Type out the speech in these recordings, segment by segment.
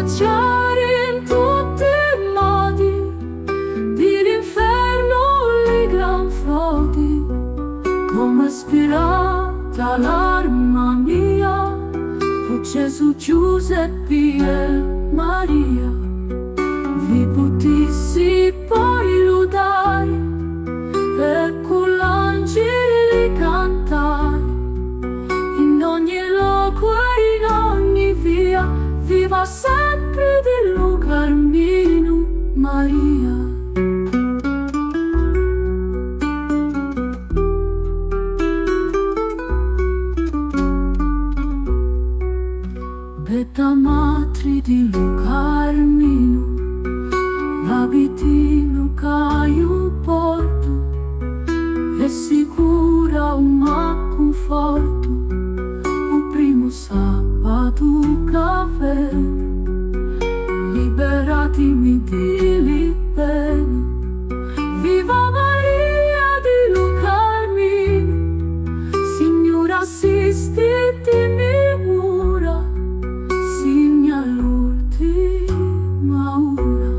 scacciare in tutti i modi dell'inferno le gran frodi, come ispirata l'armonia fu Gesù, Giuseppe e Maria. Vi potissi poi lodare e con l'angeli cantare in ogni luogo e in ogni via. Viva sempre del Carmino Maria. Betta matri di Carmino, l'abitino caio porto, è sicura un conforto, un primo sabato caffè, liberatimi di pene. Viva Maria di Carmino, Signora assistitemi ora, signa l'ultima ora.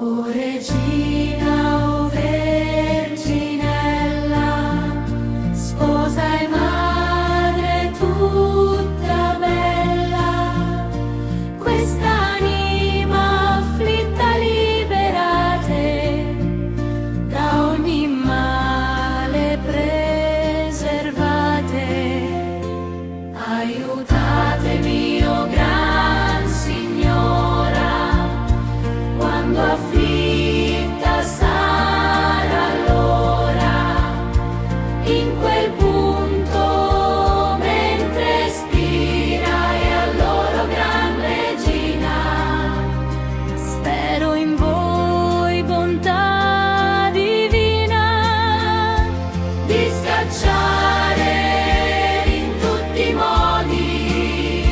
O Regina, o Verginella, sposa e madre tutta bella, quest'anima afflitta liberate, da ogni male preservate. Aiutatemi, o gran Signora, quando afflitta sarà l'ora, in quel punto mentre spira, e allora, gran Regina, spero in voi, bontà divina, di scacciare in tutti i modi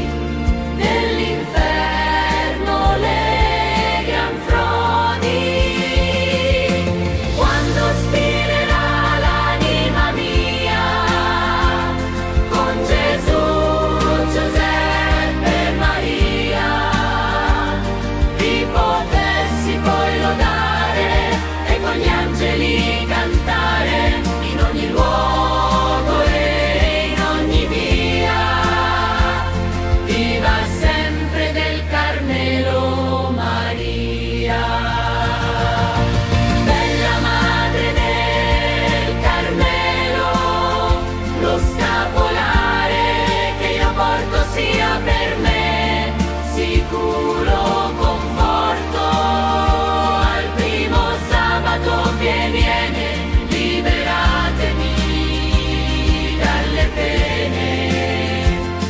dell'inferno le gran frodi. Quando spirerà l'anima mia con Gesù, Giuseppe e Maria, vi potessi poi lodare e con gli angeli cantare in ogni luogo e in ogni via. Viva sempre del Carmelo Maria. Bella madre del Carmelo, lo scapolare che io porto sia per me sicuro conforto. Al primo sabato che viene, liberatemi dalle pene.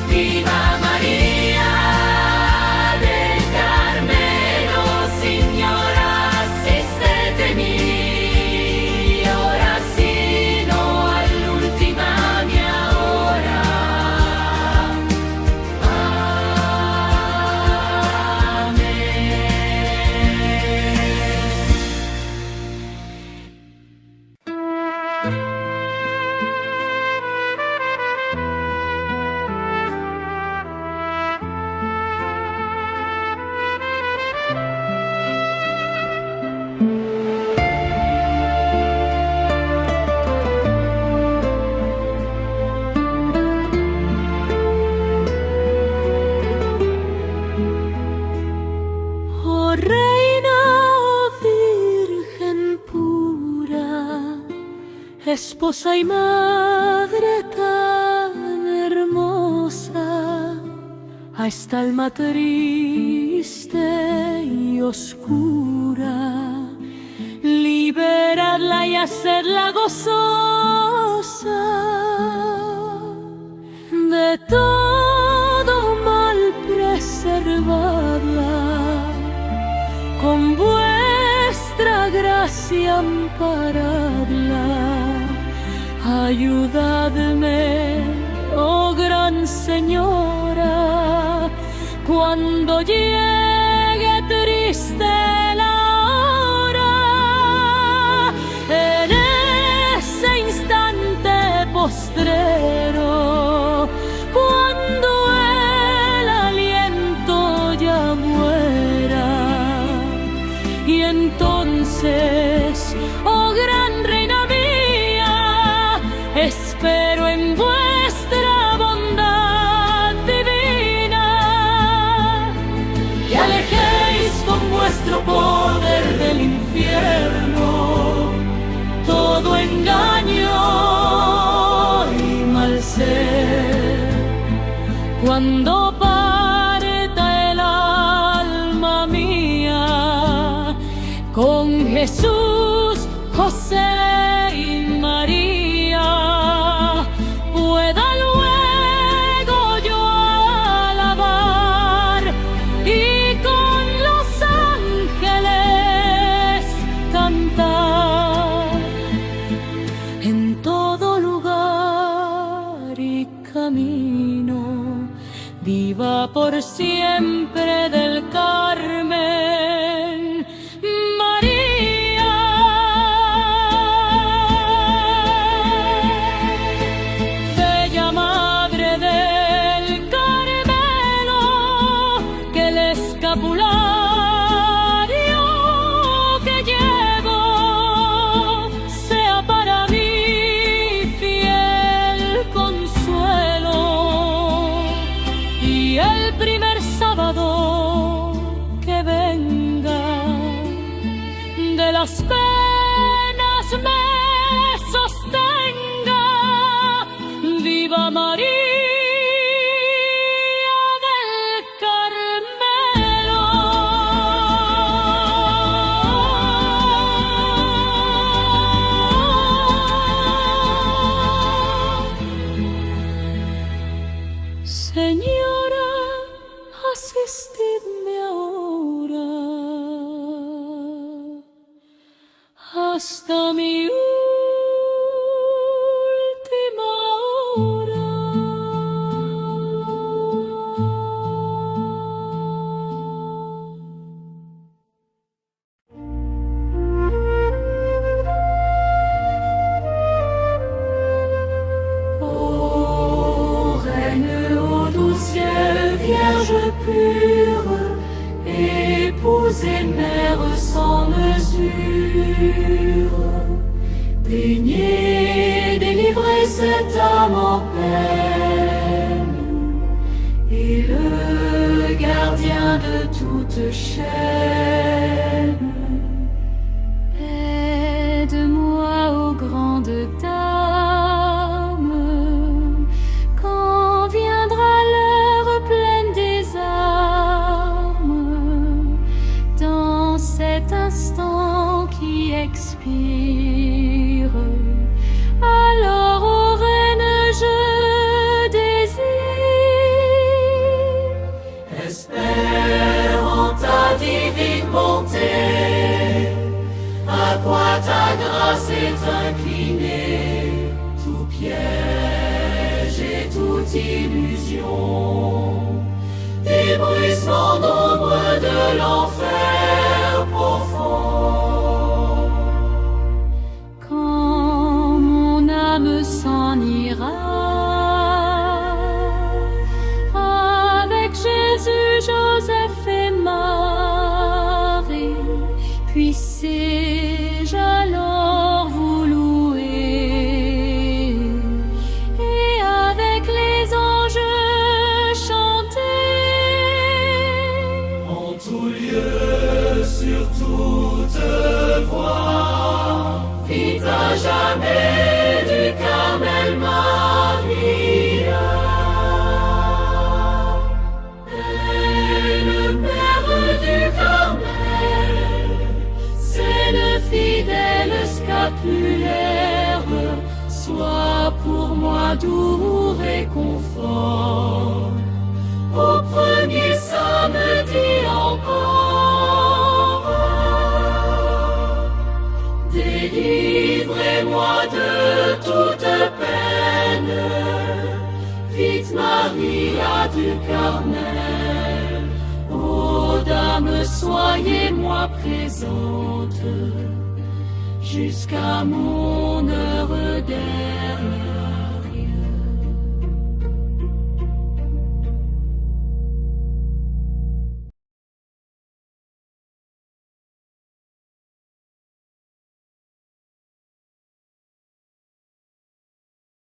Viva Maria del Carmelo, Signora assistetemi, ora sino all'ultima mia ora. Amen. Oh Reina, oh Virgen pura, esposa y madre tan hermosa, a esta alma triste y oscura, liberarla y hacerla gozosa de todo mal, preservarla con vuestra gracia, amparadla. Ayudadme, oh gran Señora, cuando llegue triste la hora, postrero, cuando el aliento ya muera. Y entonces, oh gran reina mía, espero en vuestra bondad divina, que alejéis con vuestro poder del infierno todo engaño y mal ser. Cuando parta el alma mía con Jesús, José y María, pueda luego yo alabar y con los ángeles cantar en todo lugar y camino. Viva por siempre del Carmen, María. Bella Madre del Carmelo, que el escapulario que llevo sea para mí fiel consuelo. Y el primer sábado que venga de las penas me sostenga. Viva María del Carmelo. Señora, asistidme ahora hasta mi última hora. Ô Reine haut du ciel, Vierge pure, épouse et mère sans mesure, daignez délivrer cette âme en peine, et le gardien de toute chaîne. Aide-moi, ô grande dame, quand viendra l'heure pleine des armes, dans cet instant qui expire. Alors, ô reine, je désire, espère en ta divine bonté, à quoi ta grâce est inclinée, tout piège et toute illusion, des bruissements d'ombre de l'enfer profond. Quand mon âme s'en ira, avec Jésus, Joseph et Marie, puissé-je alors vous louer, et avec les anges chanter, en tout lieu, sur toute voie, vite à jamais du Carmel Maria. Et le Père du Carmel, c'est le fidèle scapulaire, soit pour moi doux réconfort. Au premier samedi encore, délivrez-moi de toute peine, vite Maria du Carmel. Ô dame, soyez-moi présente jusqu'à mon